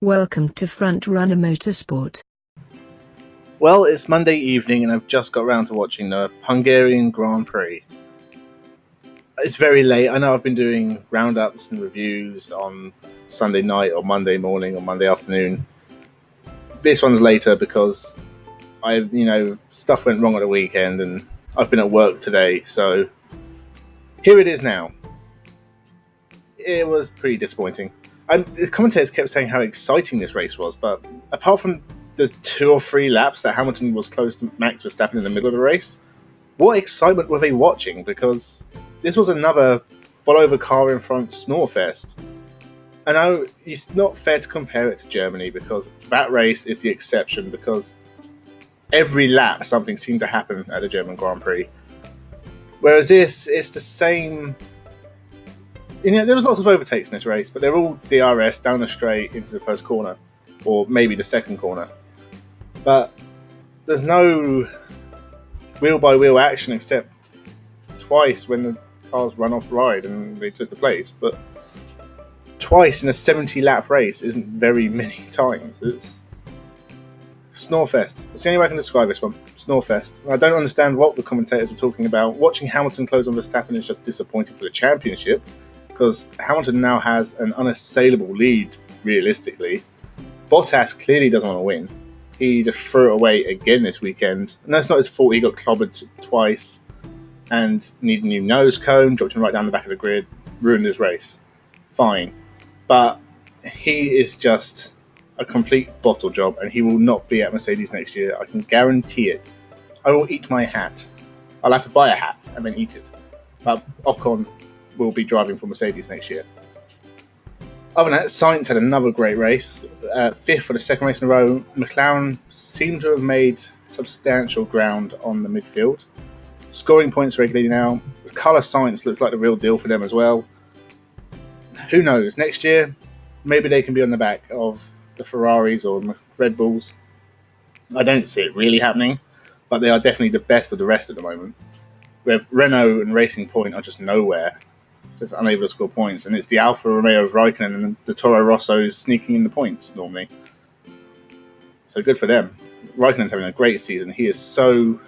Welcome to Frontrunner Motorsport. Well, it's Monday evening and I've just got around to watching the Hungarian Grand Prix. It's very late. I know I've been doing roundups and reviews on Sunday night or Monday morning or Monday afternoon. This one's later because stuff went wrong at the weekend and I've been at work today, so here it is now. It was pretty disappointing. The commentators kept saying how exciting this race was, but apart from the 2 or 3 laps that Hamilton was close to Max Verstappen in the middle of the race, what excitement were they watching? Because this was another follow the car in front snorefest. I know it's not fair to compare it to Germany because that race is the exception, because every lap something seemed to happen at the German Grand Prix. Whereas this, it's the same. There was lots of overtakes in this race, but they're all DRS down the straight into the first corner, or maybe the second corner. But there's no wheel-by-wheel action except twice when the cars run off ride and they took the place. But twice in a 70-lap race isn't very many times. It's snorefest. It's the only way I can describe this one. Snorefest. I don't understand what the commentators were talking about. Watching Hamilton close on Verstappen is just disappointing for the championship, because Hamilton now has an unassailable lead, realistically. Bottas clearly doesn't want to win. He just threw it away again this weekend. And that's not his fault. He got clobbered twice and needed a new nose cone, dropped him right down the back of the grid, ruined his race. Fine. But he is just a complete bottle job, and he will not be at Mercedes next year. I can guarantee it. I will eat my hat. I'll have to buy a hat and then eat it. But Ocon will be driving for Mercedes next year. Other than that, Sainz had another great race. 5th for the second race in a row. McLaren seemed to have made substantial ground on the midfield. Scoring points regularly now. Carlos Sainz looks like the real deal for them as well. Who knows? Next year, maybe they can be on the back of the Ferraris or Red Bulls. I don't see it really happening, but they are definitely the best of the rest at the moment. With Renault and Racing Point are just nowhere. Just unable to score points, and it's the Alfa Romeo of Raikkonen and the Toro Rossos sneaking in the points normally. So good for them. Raikkonen's having a great season. He is so...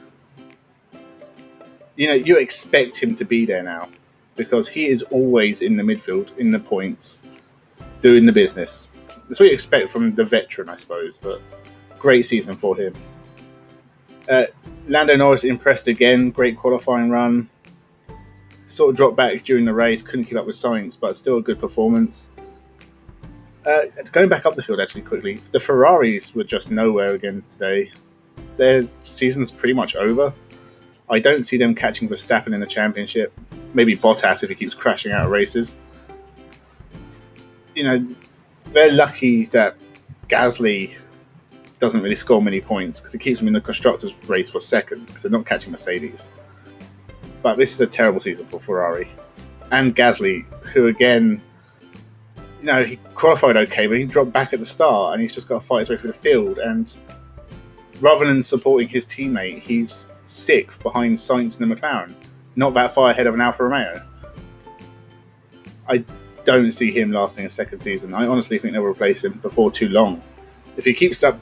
you expect him to be there now, because he is always in the midfield, in the points, doing the business. That's what you expect from the veteran, I suppose, but great season for him. Lando Norris impressed again, great qualifying run. Sort of dropped back during the race, couldn't keep up with Sainz, but still a good performance. Going back up the field actually quickly, the Ferraris were just nowhere again today. Their season's pretty much over. I don't see them catching Verstappen in the championship. Maybe Bottas if he keeps crashing out of races. They're lucky that Gasly doesn't really score many points, because it keeps them in the constructors' race for second, because they're not catching Mercedes. But this is a terrible season for Ferrari. And Gasly, who again, he qualified okay, but he dropped back at the start and he's just got to fight his way through the field. And rather than supporting his teammate, he's 6th behind Sainz and the McLaren. Not that far ahead of an Alfa Romeo. I don't see him lasting a second season. I honestly think they'll replace him before too long. If he keeps up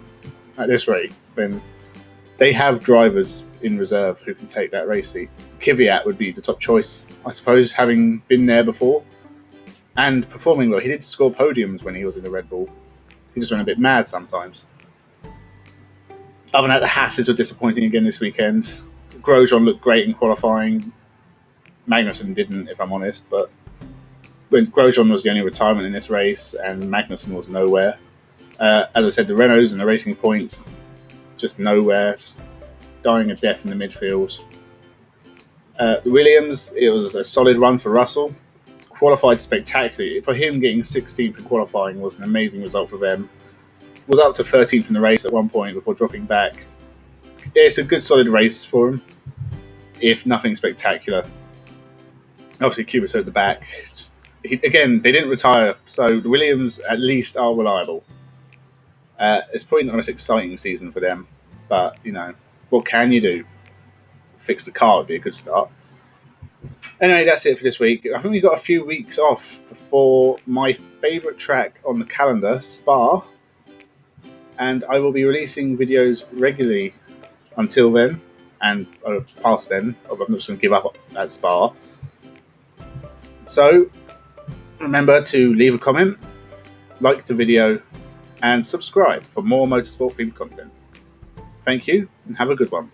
at this rate, then they have drivers in reserve who can take that race seat. Kvyat would be the top choice, I suppose, having been there before and performing well. He did score podiums when he was in the Red Bull. He just went a bit mad sometimes. Other than that, the Hasses were disappointing again this weekend. Grosjean looked great in qualifying. Magnussen didn't, if I'm honest, but when Grosjean was the only retirement in this race and Magnussen was nowhere. As I said, the Renaults and the Racing Points, just nowhere, just dying a death in the midfield. Williams, it was a solid run for Russell. Qualified spectacularly. For him, getting 16th in qualifying was an amazing result for them. Was up to 13th in the race at one point before dropping back. It's a good solid race for him, if nothing spectacular. Obviously, Kubica at the back. Again, they didn't retire, so the Williams at least are reliable. It's probably not the most exciting season for them, but, what can you do? Fix the car would be a good start. Anyway, that's it for this week. I think we've got a few weeks off before my favourite track on the calendar, Spa, and I will be releasing videos regularly until then, and past then. I'm not just going to give up at Spa. So remember to leave a comment, like the video, and subscribe for more motorsport themed content. Thank you, and have a good one.